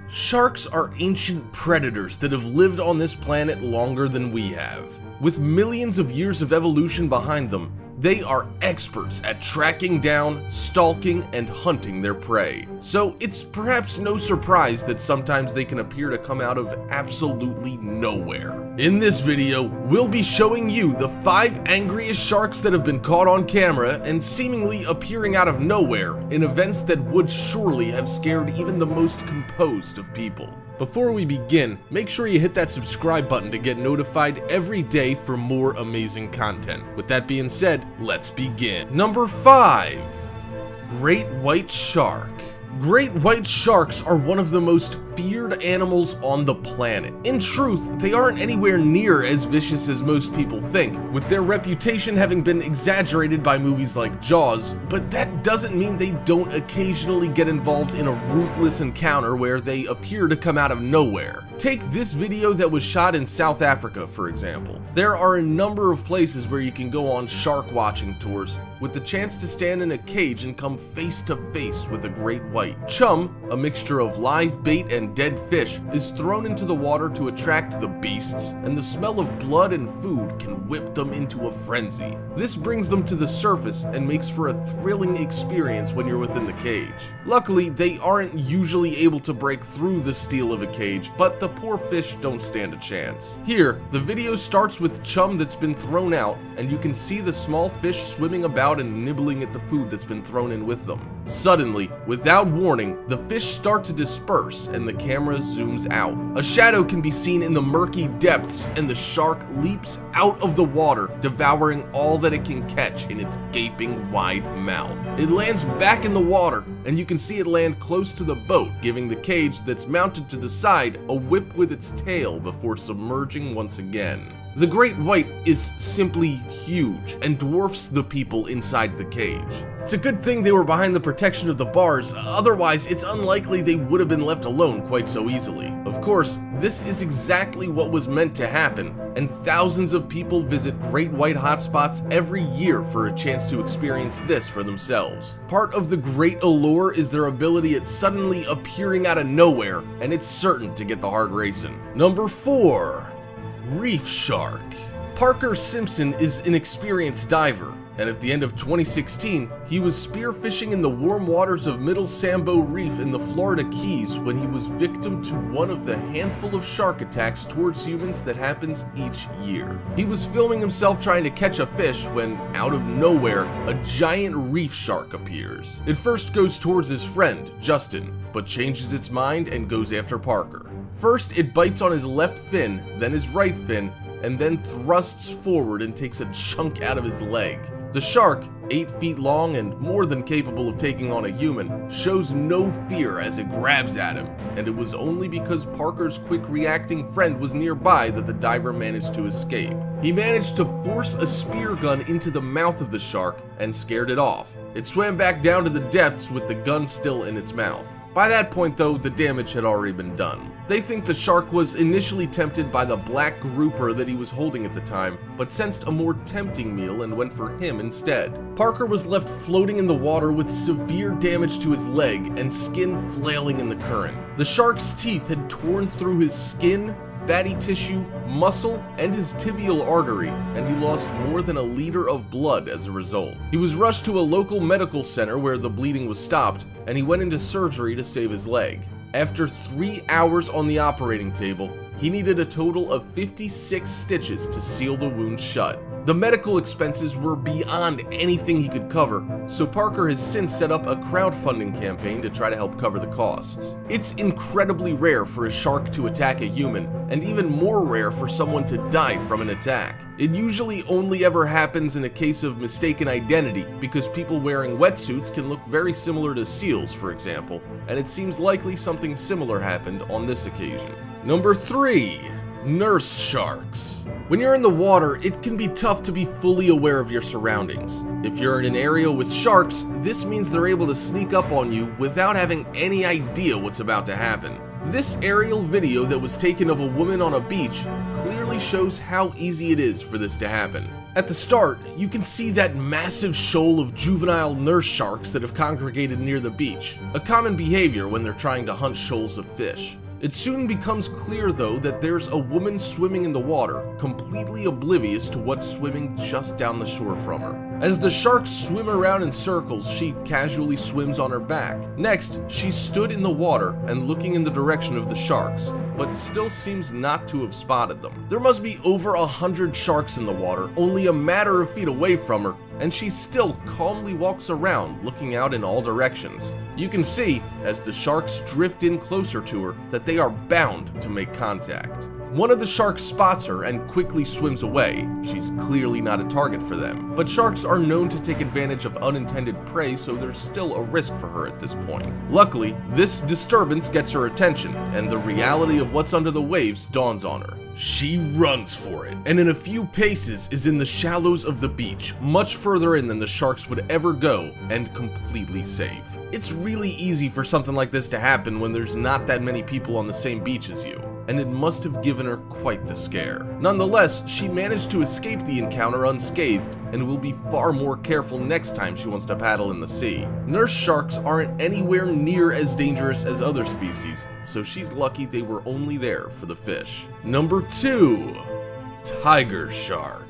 Sharks are ancient predators that have lived on this planet longer than we have. With millions of years of evolution behind them, they are experts at tracking down, stalking, and hunting their prey. So it's perhaps no surprise that sometimes they can appear to come out of absolutely nowhere. In this video, we'll be showing you the 5 angriest sharks that have been caught on camera and seemingly appearing out of nowhere in events that would surely have scared even the most composed of people. Before we begin, make sure you hit that subscribe button to get notified every day for more amazing content. With that being said, let's begin. Number 5. Great white shark. Great white sharks are one of the most feared animals on the planet. In truth, they aren't anywhere near as vicious as most people think, with their reputation having been exaggerated by movies like Jaws, but that doesn't mean they don't occasionally get involved in a ruthless encounter where they appear to come out of nowhere. Take this video that was shot in South Africa, for example. There are a number of places where you can go on shark watching tours with the chance to stand in a cage and come face to face with a great white. Chum, a mixture of live bait and dead fish, is thrown into the water to attract the beasts, and the smell of blood and food can whip them into a frenzy. This brings them to the surface and makes for a thrilling experience when you're within the cage. Luckily, they aren't usually able to break through the steel of a cage, but the poor fish don't stand a chance. Here, the video starts with Chum that's been thrown out, and you can see the small fish swimming about and nibbling at the food that's been thrown in with them. Suddenly, without warning, the fish start to disperse and the camera zooms out. A shadow can be seen in the murky depths, and the shark leaps out of the water, devouring all that it can catch in its gaping wide mouth. It lands back in the water, and you can see it land close to the boat, giving the cage that's mounted to the side a whip with its tail before submerging once again. The great white is simply huge and dwarfs the people inside the cage. It's a good thing they were behind the protection of the bars, otherwise it's unlikely they would have been left alone quite so easily. Of course, this is exactly what was meant to happen, and thousands of people visit great white hotspots every year for a chance to experience this for themselves. Part of the great allure is their ability at suddenly appearing out of nowhere, and it's certain to get the heart racing. Number 4. Reef shark. Parker Simpson is an experienced diver, and at the end of 2016, he was spearfishing in the warm waters of Middle Sambo Reef in the Florida Keys when he was victim to one of the handful of shark attacks towards humans that happens each year. He was filming himself trying to catch a fish when, out of nowhere, a giant reef shark appears. It first goes towards his friend, Justin, but changes its mind and goes after Parker. First, it bites on his left fin, then his right fin, and then thrusts forward and takes a chunk out of his leg. The shark, 8 feet long and more than capable of taking on a human, shows no fear as it grabs at him, and it was only because Parker's quick reacting friend was nearby that the diver managed to escape. He managed to force a spear gun into the mouth of the shark and scared it off. It swam back down to the depths with the gun still in its mouth. By that point though, the damage had already been done. They think the shark was initially tempted by the black grouper that he was holding at the time, but sensed a more tempting meal and went for him instead. Parker was left floating in the water with severe damage to his leg and skin flailing in the current. The shark's teeth had torn through his skin, fatty tissue, muscle, and his tibial artery, and he lost more than a liter of blood as a result. He was rushed to a local medical center where the bleeding was stopped, and he went into surgery to save his leg. After 3 hours on the operating table, he needed a total of 56 stitches to seal the wound shut. The medical expenses were beyond anything he could cover, so Parker has since set up a crowdfunding campaign to try to help cover the costs. It's incredibly rare for a shark to attack a human, and even more rare for someone to die from an attack. It usually only ever happens in a case of mistaken identity, because people wearing wetsuits can look very similar to seals, for example, and it seems likely something similar happened on this occasion. Number 3. Nurse sharks. When you're in the water, it can be tough to be fully aware of your surroundings. If you're in an area with sharks, this means they're able to sneak up on you without having any idea what's about to happen. This aerial video that was taken of a woman on a beach clearly shows how easy it is for this to happen. At the start, you can see that massive shoal of juvenile nurse sharks that have congregated near the beach, a common behavior when they're trying to hunt shoals of fish. It soon becomes clear though that there's a woman swimming in the water, completely oblivious to what's swimming just down the shore from her. As the sharks swim around in circles, she casually swims on her back. Next, she stood in the water and looking in the direction of the sharks, but still seems not to have spotted them. There must be over 100 sharks in the water, only a matter of feet away from her, and she still calmly walks around, looking out in all directions. You can see, as the sharks drift in closer to her, that they are bound to make contact. One of the sharks spots her and quickly swims away. She's clearly not a target for them, but sharks are known to take advantage of unintended prey, so there's still a risk for her at this point. Luckily, this disturbance gets her attention, and the reality of what's under the waves dawns on her. She runs for it, and in a few paces is in the shallows of the beach, much further in than the sharks would ever go, and completely safe. It's really easy for something like this to happen when there's not that many people on the same beach as you, and it must have given her quite the scare. Nonetheless, she managed to escape the encounter unscathed, and will be far more careful next time she wants to paddle in the sea. Nurse sharks aren't anywhere near as dangerous as other species, so she's lucky they were only there for the fish. Number 2. Tiger shark.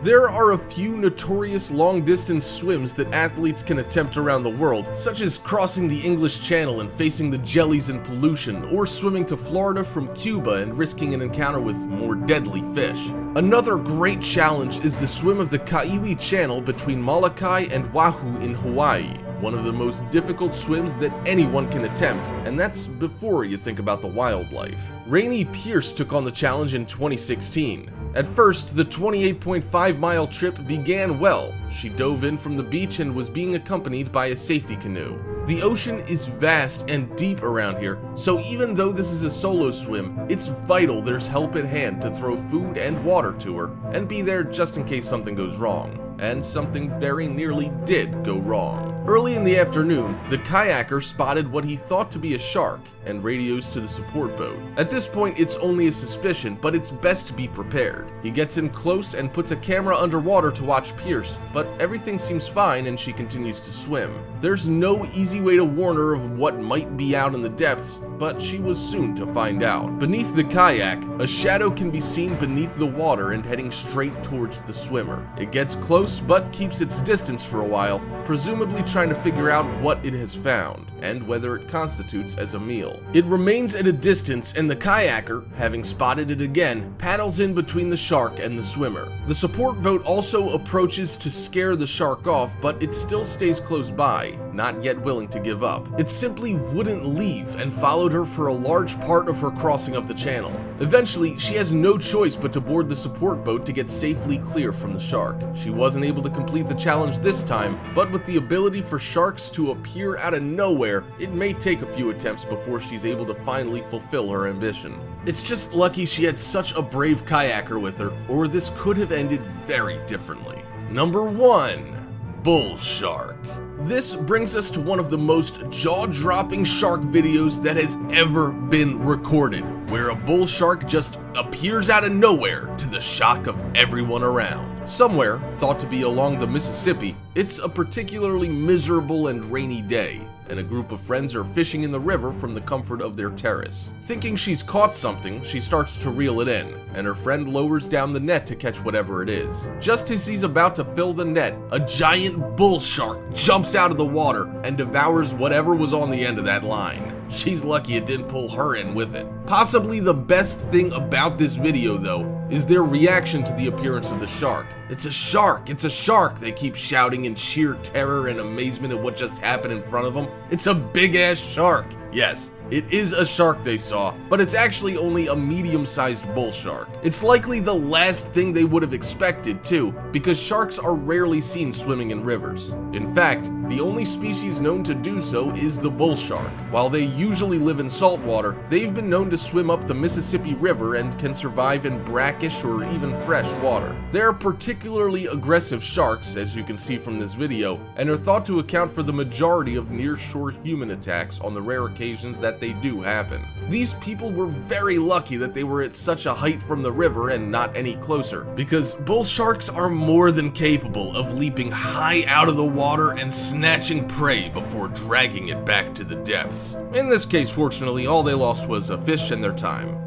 There are a few notorious long-distance swims that athletes can attempt around the world, such as crossing the English Channel and facing the jellies and pollution, or swimming to Florida from Cuba and risking an encounter with more deadly fish. Another great challenge is the swim of the Kaiwi Channel between Molokai and Oahu in Hawaii. One of the most difficult swims that anyone can attempt, and that's before you think about the wildlife. Rainey Pierce took on the challenge in 2016. At first, the 28.5-mile trip began well. She dove in from the beach and was being accompanied by a safety canoe. The ocean is vast and deep around here, so even though this is a solo swim, it's vital there's help at hand to throw food and water to her, and be there just in case something goes wrong. And something very nearly did go wrong. Early in the afternoon, the kayaker spotted what he thought to be a shark and radios to the support boat. At this point, it's only a suspicion, but it's best to be prepared. He gets in close and puts a camera underwater to watch Pierce, but everything seems fine and she continues to swim. There's no easy way to warn her of what might be out in the depths, but she was soon to find out. Beneath the kayak, a shadow can be seen beneath the water and heading straight towards the swimmer. It gets close but keeps its distance for a while, presumably trying to figure out what it has found and whether it constitutes as a meal. It remains at a distance, and the kayaker, having spotted it again, paddles in between the shark and the swimmer. The support boat also approaches to scare the shark off, but it still stays close by, not yet willing to give up. It simply wouldn't leave and followed her for a large part of her crossing of the channel. Eventually, she has no choice but to board the support boat to get safely clear from the shark. She wasn't able to complete the challenge this time, but with the ability for sharks to appear out of nowhere, it may take a few attempts before she's able to finally fulfill her ambition. It's just lucky she had such a brave kayaker with her, or this could have ended very differently. Number 1. Bull shark. This brings us to one of the most jaw-dropping shark videos that has ever been recorded, where a bull shark just appears out of nowhere to the shock of everyone around. Somewhere, thought to be along the Mississippi, it's a particularly miserable and rainy day, and a group of friends are fishing in the river from the comfort of their terrace. Thinking she's caught something, she starts to reel it in, and her friend lowers down the net to catch whatever it is. Just as he's about to fill the net, a giant bull shark jumps out of the water and devours whatever was on the end of that line. She's lucky it didn't pull her in with it. Possibly the best thing about this video, though, is their reaction to the appearance of the shark. "It's a shark! It's a shark!" they keep shouting in sheer terror and amazement at what just happened in front of them. It's a big-ass shark! Yes, it is a shark they saw, but it's actually only a medium-sized bull shark. It's likely the last thing they would have expected, too, because sharks are rarely seen swimming in rivers. In fact, the only species known to do so is the bull shark. While they usually live in saltwater, they've been known to swim up the Mississippi River and can survive in brackish or even fresh water. They're particularly particularly aggressive sharks, as you can see from this video, and are thought to account for the majority of near-shore human attacks on the rare occasions that they do happen. These people were very lucky that they were at such a height from the river and not any closer, because bull sharks are more than capable of leaping high out of the water and snatching prey before dragging it back to the depths. In this case, fortunately, all they lost was a fish and their time.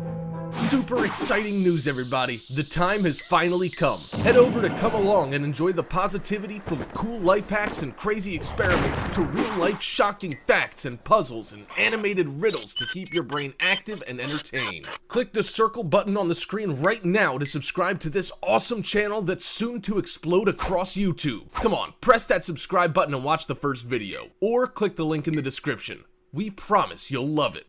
Super exciting news, everybody. The time has finally come. Head over to Come Along and enjoy the positivity from cool life hacks and crazy experiments to real-life shocking facts and puzzles and animated riddles to keep your brain active and entertained. Click the circle button on the screen right now to subscribe to this awesome channel that's soon to explode across YouTube. Come on, press that subscribe button and watch the first video, or click the link in the description. We promise you'll love it.